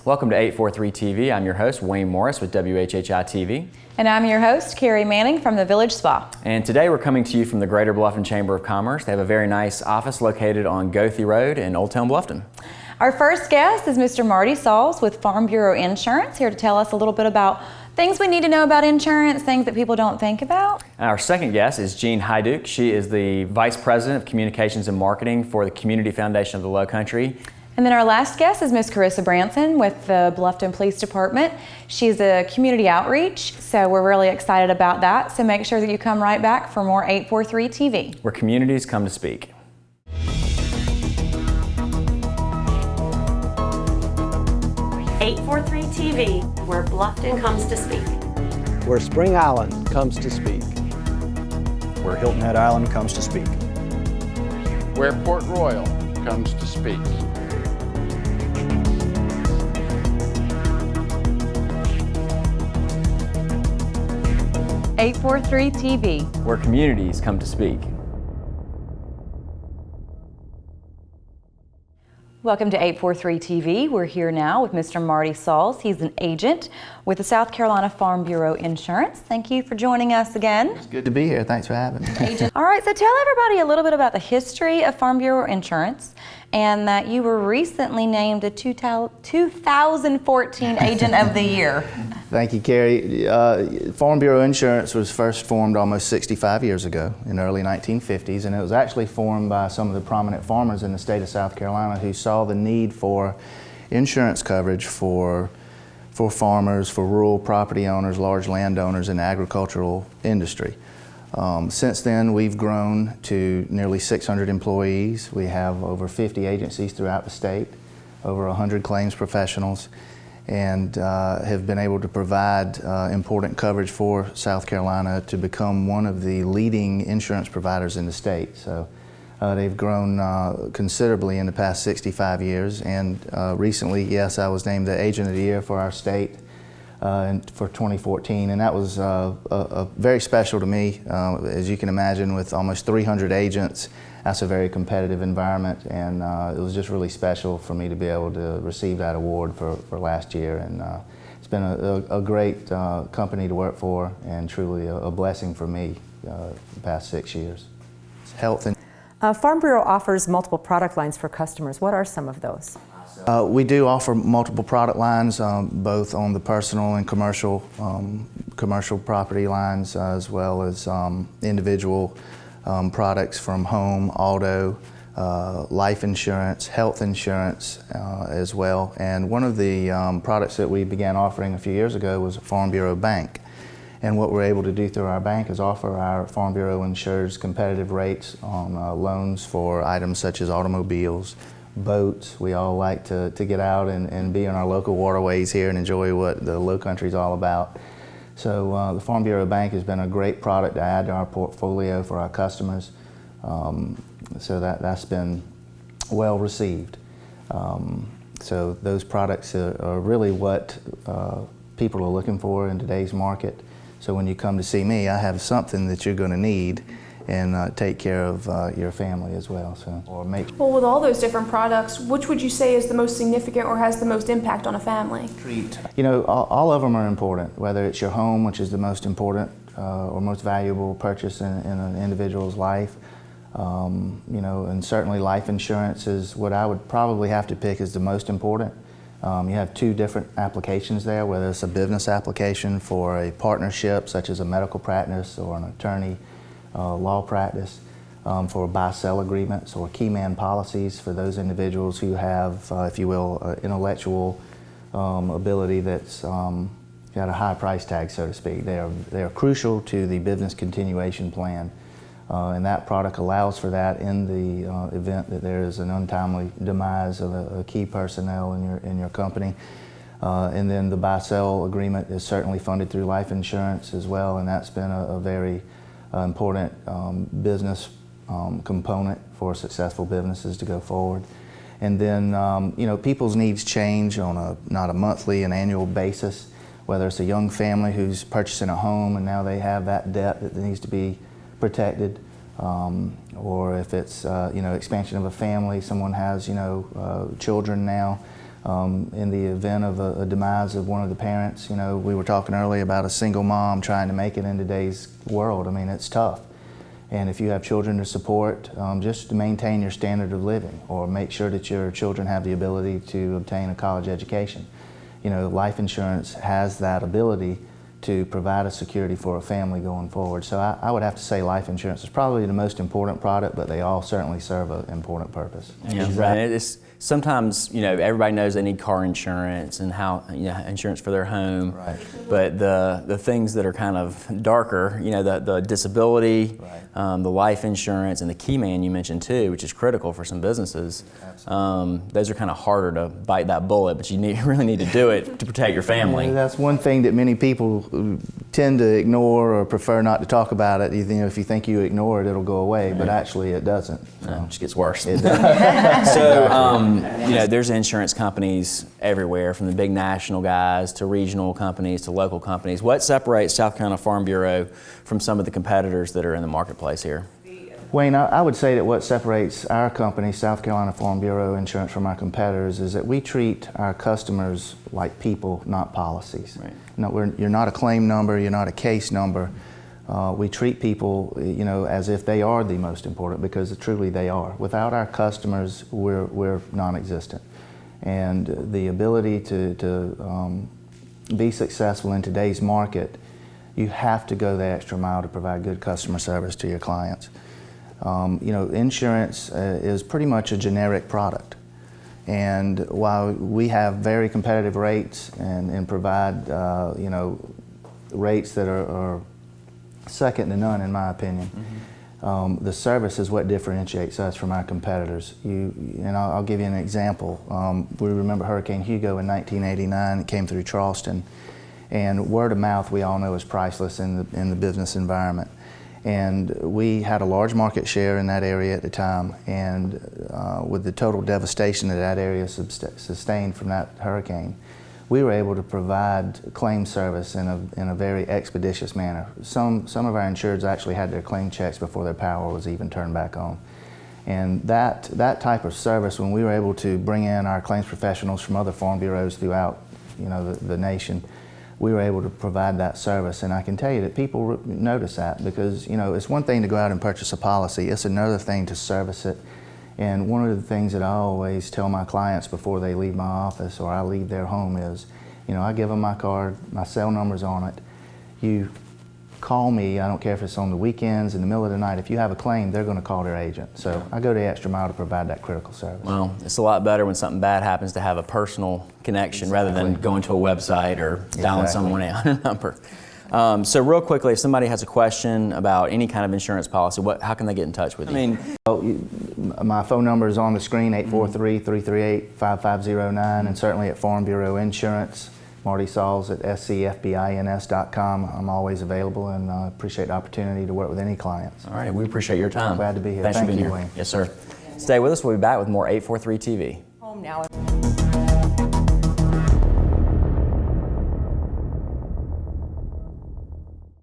Welcome to 843 TV. I'm your host, Wayne Morris with WHHI-TV. And I'm your host, Carrie Manning from the Village Spa. And today we're coming to you from the Greater Bluffton Chamber of Commerce. They have a very nice office located on Goethe Road in Old Town Bluffton. Our first guest is Mr. Marty Sauls with Farm Bureau Insurance, here to tell us a little bit about things we need to know about insurance, things that people don't think about. Our second guest is Jean Hyduke. She is the Vice President of Communications and Marketing for the Community Foundation of the Low Country. And then our last guest is Miss Carissa Branson with the Bluffton Police Department. She's a community outreach, so we're really excited about that. So make sure that you come right back for more 843 TV. Where communities come to speak. .843 TV, where Bluffton comes to speak. Where Spring Island comes to speak. Where Hilton Head Island comes to speak. Where Port Royal comes to speak. .843 TV. Where communities come to speak. Welcome to 843 TV. We're here now with Mr. Marty Sauls. He's an agent with the South Carolina Farm Bureau Insurance. Thank you for joining us again. It's good to be here. Thanks for having me. All right, so tell everybody a little bit about the history of Farm Bureau Insurance and that you were recently named the 2014 Agent of the Year. Thank you, Carrie. Farm Bureau Insurance was first formed almost 65 years ago in the early 1950s, and it was actually formed by some of the prominent farmers in the state of South Carolina who saw the need for insurance coverage for farmers, for rural property owners, large landowners in the agricultural industry. Since then, we've grown to nearly 600 employees. We have over 50 agencies throughout the state, over 100 claims professionals, and have been able to provide important coverage for South Carolina to become one of the leading insurance providers in the state. So they've grown considerably in the past 65 years, and recently, yes, I was named the Agent of the Year for our state for 2014, and that was very special to me. As you can imagine, with almost 300 agents, that's a very competitive environment, and it was just really special for me to be able to receive that award for last year. And it's been a great company to work for, and truly a blessing for me the past 6 years. Health and Farm Bureau offers multiple product lines for customers. What are some of those? We do offer multiple product lines, both on the personal and commercial property lines, as well as individual products from home, auto, life insurance, health insurance as well. And one of the products that we began offering a few years ago was a Farm Bureau Bank. And what we're able to do through our bank is offer our Farm Bureau insurers competitive rates on loans for items such as automobiles, boats. We all like to get out and be in our local waterways here and enjoy what the Low Country is all about. So the Farm Bureau Bank has been a great product to add to our portfolio for our customers. So that's been well received. So those products are really what people are looking for in today's market. So when you come to see me, I have something that you're going to need and take care of your family as well. Well, with all those different products, which would you say is the most significant or has the most impact on a family? You know, all of them are important, whether it's your home, which is the most important or most valuable purchase in an individual's life. You know, and certainly life insurance is what I would probably have to pick as the most important. You have two different applications there, whether it's a business application for a partnership, such as a medical practice or an attorney law practice, for buy-sell agreements or key man policies for those individuals who have, if you will, intellectual ability that's got a high price tag, so to speak. They are crucial to the business continuation plan. And that product allows for that in the event that there is an untimely demise of a key personnel in your company. And then the buy-sell agreement is certainly funded through life insurance as well, and that's been a very important business component for successful businesses to go forward. And then, you know, people's needs change on not a monthly and annual basis, whether it's a young family who's purchasing a home and now they have that debt that needs to be protected, or if it's, you know, expansion of a family, someone has, you know, children now, In the event of a demise of one of the parents, you know, we were talking earlier about a single mom trying to make it in today's world. I mean, it's tough. And if you have children to support, just to maintain your standard of living or make sure that your children have the ability to obtain a college education. You know, life insurance has that ability to provide a security for a family going forward. So I would have to say life insurance is probably the most important product, but they all certainly serve an important purpose. Yeah, right. It's, sometimes, you know, everybody knows they need car insurance and how, you know, insurance for their home. Right. But the things that are kind of darker, you know, the disability, right. The life insurance, and the key man you mentioned too, which is critical for some businesses. Those are kind of harder to bite that bullet, but you really need to do it to protect your family. Yeah, that's one thing that many people tend to ignore or prefer not to talk about it. You know, if you think you ignore it, it'll go away, but actually it doesn't. So. It just gets worse. It does. So, you know, there's insurance companies everywhere, from the big national guys to regional companies to local companies. What separates South Carolina Farm Bureau from some of the competitors that are in the marketplace here? Wayne, I would say that what separates our company, South Carolina Farm Bureau Insurance, from our competitors is that we treat our customers like people, not policies. Right. No, you're not a claim number, you're not a case number. We treat people, you know, as if they are the most important, because truly they are. Without our customers, we're non-existent. And the ability to be successful in today's market, you have to go the extra mile to provide good customer service to your clients. You know, insurance is pretty much a generic product. And while we have very competitive rates and provide, you know, rates that are second to none in my opinion, the service is what differentiates us from our competitors. And I'll give you an example. We remember Hurricane Hugo in 1989. It came through Charleston. And word of mouth, we all know, is priceless in the business environment. And we had a large market share in that area at the time, and with the total devastation that area sustained from that hurricane, we were able to provide claim service in a very expeditious manner. Some of our insureds actually had their claim checks before their power was even turned back on. And that type of service, when we were able to bring in our claims professionals from other farm bureaus throughout, you know, the nation, we were able to provide that service. And I can tell you that people notice that, because, you know, it's one thing to go out and purchase a policy, it's another thing to service it. And one of the things that I always tell my clients before they leave my office or I leave their home is, you know, I give them my card, my cell number's on it. You call me, I don't care if it's on the weekends, in the middle of the night, if you have a claim, they're going to call their agent. So I go the extra mile to provide that critical service. Well, it's a lot better when something bad happens to have a personal connection rather than going to a website or dialing someone out a number. So real quickly, if somebody has a question about any kind of insurance policy, how can they get in touch with you? I mean, my phone number is on the screen, 843-338-5509, and certainly at Farm Bureau Insurance, Marty Sauls at scfbins.com. I'm always available, and I appreciate the opportunity to work with any clients. All right, we appreciate your time. Glad to be here. Thanks for being here. Wayne. Yes, sir. Stay with us. We'll be back with more 843 TV. Home now.